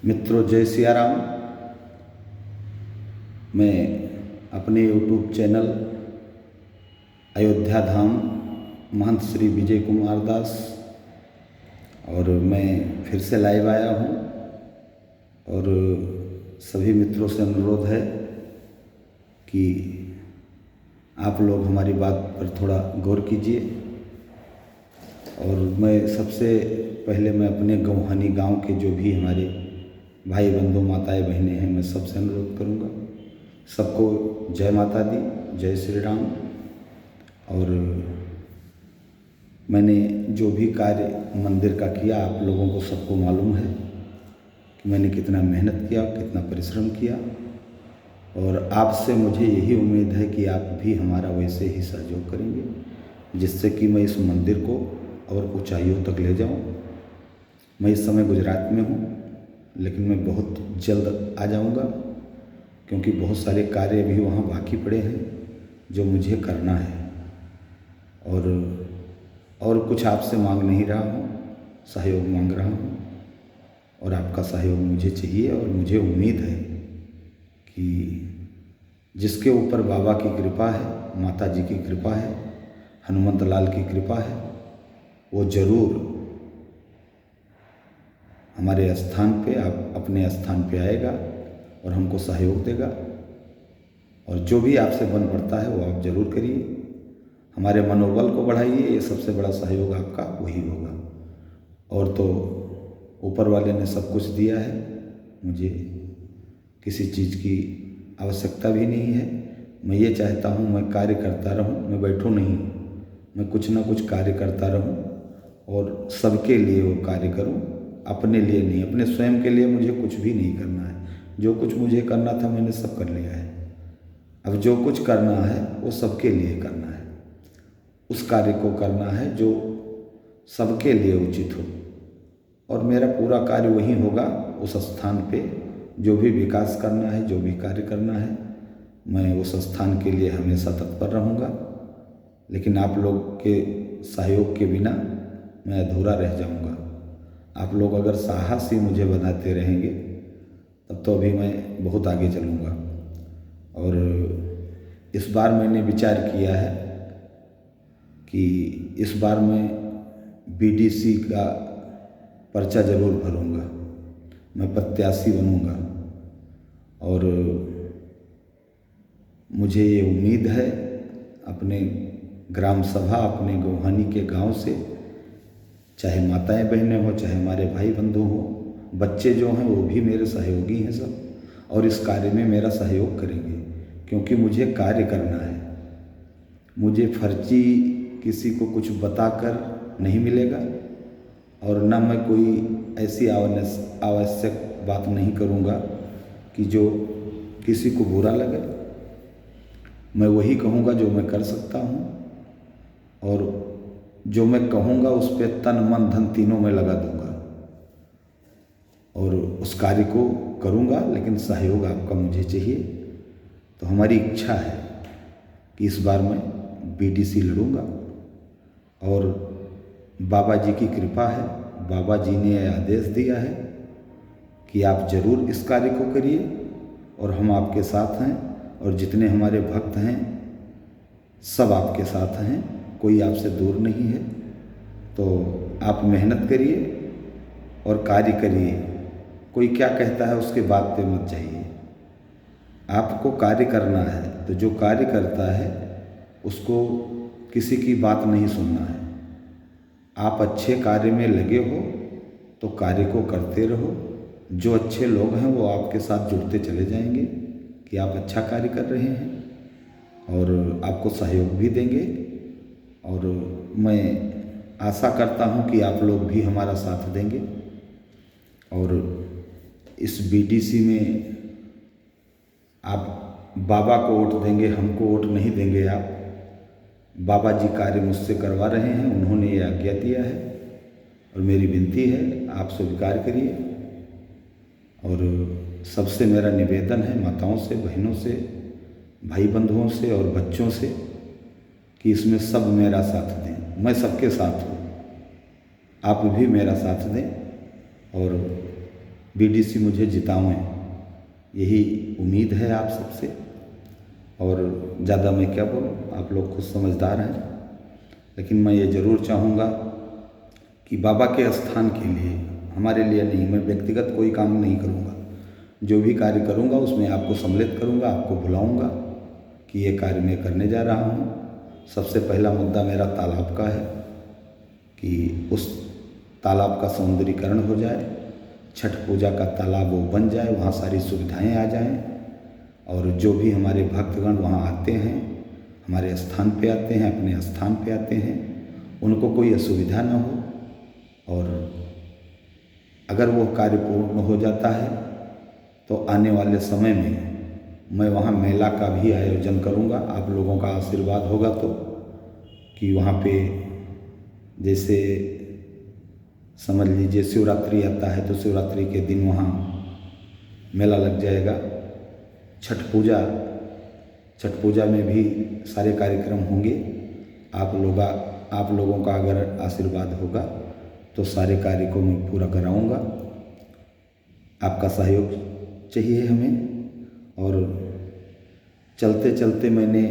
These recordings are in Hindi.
मित्रों, जय सिया राम। मैं अपने यूट्यूब चैनल अयोध्या धाम महंत श्री विजय कुमार दास और मैं फिर से लाइव आया हूँ और सभी मित्रों से अनुरोध है कि आप लोग हमारी बात पर थोड़ा गौर कीजिए। और मैं सबसे पहले मैं अपने गौहानी गांव के जो भी हमारे भाई बंधु माताएं बहनें हैं, मैं सबसे अनुरोध करूंगा, सबको जय माता दी, जय श्री राम। और मैंने जो भी कार्य मंदिर का किया, आप लोगों को सबको मालूम है कि मैंने कितना मेहनत किया, कितना परिश्रम किया। और आपसे मुझे यही उम्मीद है कि आप भी हमारा वैसे ही सहयोग करेंगे, जिससे कि मैं इस मंदिर को और ऊंचाइयों तक ले जाऊं। मैं इस समय गुजरात में हूं, लेकिन मैं बहुत जल्द आ जाऊंगा, क्योंकि बहुत सारे कार्य भी वहाँ बाकी पड़े हैं जो मुझे करना है। और कुछ आपसे मांग नहीं रहा हूँ, सहयोग मांग रहा हूँ। और आपका सहयोग मुझे चाहिए। और मुझे उम्मीद है कि जिसके ऊपर बाबा की कृपा है, माता जी की कृपा है, हनुमंत लाल की कृपा है, वो ज़रूर हमारे स्थान पे, आप अपने स्थान पे आएगा और हमको सहयोग देगा। और जो भी आपसे बन पड़ता है वो आप ज़रूर करिए, हमारे मनोबल को बढ़ाइए। ये सबसे बड़ा सहयोग आपका वही होगा। और तो ऊपर वाले ने सब कुछ दिया है, मुझे किसी चीज़ की आवश्यकता भी नहीं है। मैं ये चाहता हूँ मैं कार्य करता रहूँ, मैं बैठूँ नहीं, मैं कुछ ना कुछ कार्य करता रहूँ और सबके लिए वो कार्य करूँ, अपने लिए नहीं। अपने स्वयं के लिए मुझे कुछ भी नहीं करना है। जो कुछ मुझे करना था मैंने सब कर लिया है। अब जो कुछ करना है वो सबके लिए करना है, उस कार्य को करना है जो सबके लिए उचित हो। और मेरा पूरा कार्य वही होगा, उस स्थान पे जो भी विकास करना है, जो भी कार्य करना है, मैं उस स्थान के लिए हमेशा तत्पर रहूँगा। लेकिन आप लोग के सहयोग के बिना मैं अधूरा रह जाऊँगा। आप लोग अगर साहस ही मुझे बनाते रहेंगे तब तो अभी मैं बहुत आगे चलूँगा। और इस बार मैंने विचार किया है कि इस बार मैं बीडीसी का पर्चा ज़रूर भरूँगा, मैं प्रत्याशी बनूँगा। और मुझे ये उम्मीद है अपने ग्राम सभा, अपने गौहानी के गांव से, चाहे माताएं बहनें हों, चाहे हमारे भाई बंधु हों, बच्चे जो हैं वो भी मेरे सहयोगी हैं सब, और इस कार्य में मेरा सहयोग करेंगे। क्योंकि मुझे कार्य करना है, मुझे फर्जी किसी को कुछ बताकर नहीं मिलेगा। और ना मैं कोई ऐसी आवश्यक बात नहीं करूँगा कि जो किसी को बुरा लगे। मैं वही कहूँगा जो मैं कर सकता हूँ, और जो मैं कहूँगा उस पर तन मन धन तीनों में लगा दूँगा और उस कार्य को करूँगा। लेकिन सहयोग आपका मुझे चाहिए। तो हमारी इच्छा है कि इस बार मैं बीडीसी लड़ूँगा। और बाबा जी की कृपा है, बाबा जी ने यह आदेश दिया है कि आप ज़रूर इस कार्य को करिए और हम आपके साथ हैं। और जितने हमारे भक्त हैं सब आपके साथ हैं, कोई आपसे दूर नहीं है। तो आप मेहनत करिए और कार्य करिए। कोई क्या कहता है उसके बात पे मत जाइए। आपको कार्य करना है तो जो कार्य करता है उसको किसी की बात नहीं सुनना है। आप अच्छे कार्य में लगे हो तो कार्य को करते रहो। जो अच्छे लोग हैं वो आपके साथ जुड़ते चले जाएंगे कि आप अच्छा कार्य कर रहे हैं, और आपको सहयोग भी देंगे। और मैं आशा करता हूं कि आप लोग भी हमारा साथ देंगे। और इस बीडीसी में आप बाबा को वोट देंगे, हमको वोट नहीं देंगे। आप बाबा जी कार्य मुझसे करवा रहे हैं, उन्होंने ये आज्ञा दिया है और मेरी विनती है आप स्वीकार करिए। और सबसे मेरा निवेदन है माताओं से, बहनों से, भाई बंधुओं से और बच्चों से कि इसमें सब मेरा साथ दें। मैं सबके साथ हूँ, आप भी मेरा साथ दें। और बीडीसी मुझे जिताएं, यही उम्मीद है आप सबसे। और ज़्यादा मैं क्या बोलूं, आप लोग खुद समझदार हैं। लेकिन मैं ये ज़रूर चाहूँगा कि बाबा के स्थान के लिए, हमारे लिए नहीं, मैं व्यक्तिगत कोई काम नहीं करूँगा। जो भी कार्य करूँगा उसमें आपको सम्मिलित करूँगा, आपको बुलाऊँगा कि ये कार्य मैं करने जा रहा हूँ। सबसे पहला मुद्दा मेरा तालाब का है कि उस तालाब का सौंदर्यीकरण हो जाए, छठ पूजा का तालाब वो बन जाए, वहाँ सारी सुविधाएं आ जाएं, और जो भी हमारे भक्तगण वहाँ आते हैं, हमारे स्थान पे आते हैं, अपने स्थान पे आते हैं, उनको कोई असुविधा न हो। और अगर वो कार्य पूर्ण हो जाता है तो आने वाले समय में मैं वहाँ मेला का भी आयोजन करूँगा। आप लोगों का आशीर्वाद होगा तो, कि वहाँ पे जैसे समझ लीजिए शिवरात्रि आता है तो शिवरात्रि के दिन वहाँ मेला लग जाएगा। छठ पूजा में भी सारे कार्यक्रम होंगे। आप लोगों का अगर आशीर्वाद होगा तो सारे कार्य को मैं पूरा कराऊंगा। आपका सहयोग चाहिए हमें। और चलते चलते मैंने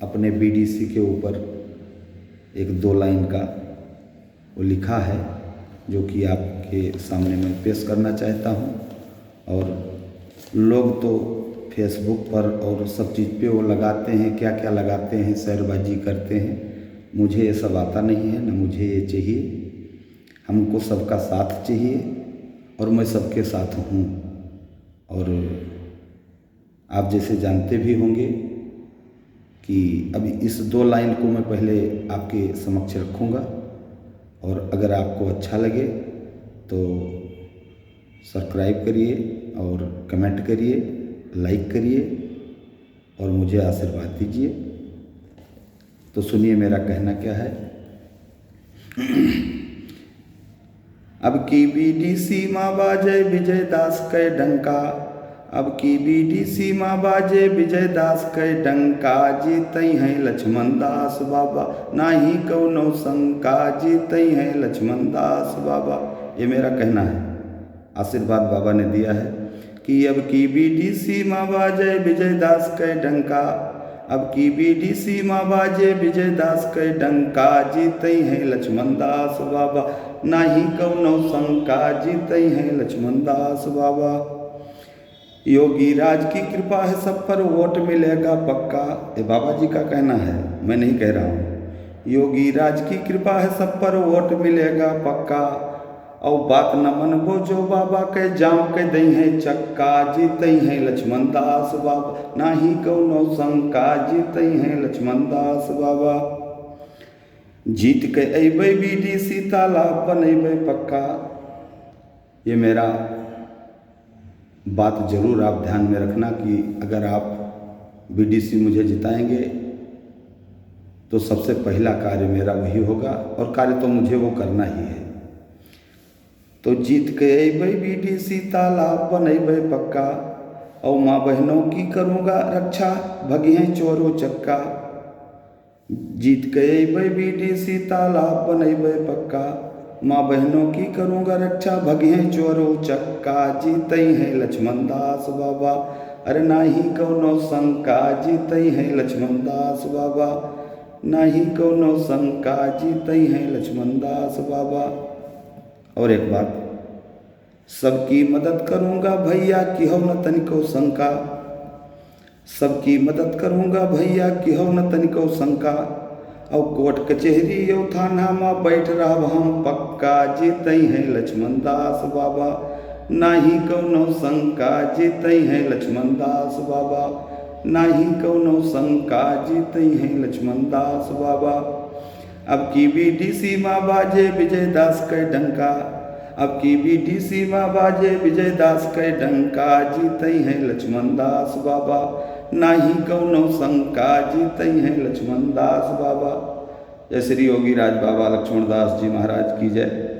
अपने बीडीसी के ऊपर एक 2 लाइन का वो लिखा है, जो कि आपके सामने मैं पेश करना चाहता हूँ। और लोग तो फेसबुक पर और सब चीज़ पे वो लगाते हैं, क्या क्या लगाते हैं, शेयरबाजी करते हैं। मुझे ये सब आता नहीं है, न मुझे ये चाहिए। हमको सबका साथ चाहिए और मैं सबके साथ हूँ। और आप जैसे जानते भी होंगे कि अभी इस 2 लाइन को मैं पहले आपके समक्ष रखूँगा, और अगर आपको अच्छा लगे तो सब्सक्राइब करिए और कमेंट करिए, लाइक करिए और मुझे आशीर्वाद दीजिए। तो सुनिए मेरा कहना क्या है। अब की बीडीसी माँ बाजे विजय दास कै डंका, अब की बीडीसी माँ बाजे विजय दास कै डंका, जीतई हैं लक्ष्मण दास बाबा नाही कौनो शंका, जीतई हैं लक्ष्मण दास बाबा। ये मेरा कहना है, आशीर्वाद बाबा ने दिया है कि अब की बीडीसी माँ बाजे विजय दास कै डंका, अब की बीडीसी माँ बाजे विजय दास कै डंका, जीतई हैं लक्ष्मण दास बाबा नाही कौनो शंका, जीतई हैं लक्ष्मण दास बाबा। योगी राज की कृपा है सब पर वोट मिलेगा पक्का, ये बाबा जी का कहना है, मैं नहीं कह रहा हूँ। योगी राज की कृपा है सब पर वोट मिलेगा पक्का, और बात न मनबो जो बाबा के जाम के दई है चक्का, जीतई हैं लक्ष्मण दास बाबा नाही कौनो शंका, जीतई हैं लक्ष्मण दास बाबा। जीत के अबे बीडीसी तालाब बनेबे पक्का। ये मेरा बात जरूर आप ध्यान में रखना कि अगर आप बीडीसी मुझे जिताएंगे तो सबसे पहला कार्य मेरा वही होगा, और कार्य तो मुझे वो करना ही है। तो जीत के अबे बीडीसी तालाब बनेबे पक्का, और माँ बहनों की करूँगा रक्षा भगिए चोरो चक्का। जीत के अबे बीडीसी तालाब बनेबे पक्का, माँ बहनों की करूँगा रक्षा भगिए चोरो चक्का, जीतई हैं लक्ष्मण दास बाबा अरे नाही कौनो शंका, जीतई हैं लक्ष्मण दास बाबा नाही कौनो शंका, जीतई हैं लक्ष्मण दास बाबा। और एक बात, सबकी मदद करूँगा भैया कि हो न तनिको शंका, सबकी मदद करूँगा भैया कि हो न तनिको शंका, और कोर्ट कचहरी यो थाना में बैठ रहा हम पक्का, जीतई हैं लक्ष्मण दास बाबा नाही कौनो शंका, जीतई हैं लक्ष्मण दास बाबा नाही कौनो शंका, जीतई हैं लक्ष्मण दास बाबा। अब की बीडीसी माँ बाजे विजय दास कै डंका, अब की बीडीसी माँ बाजे विजय दास कै डंका, जीतई हैं लक्ष्मण दास बाबा नाही कौनो शंका, जीतई हैं लक्ष्मण दास बाबा। जय श्री योगी राज बाबा लक्ष्मण दास जी महाराज की जय।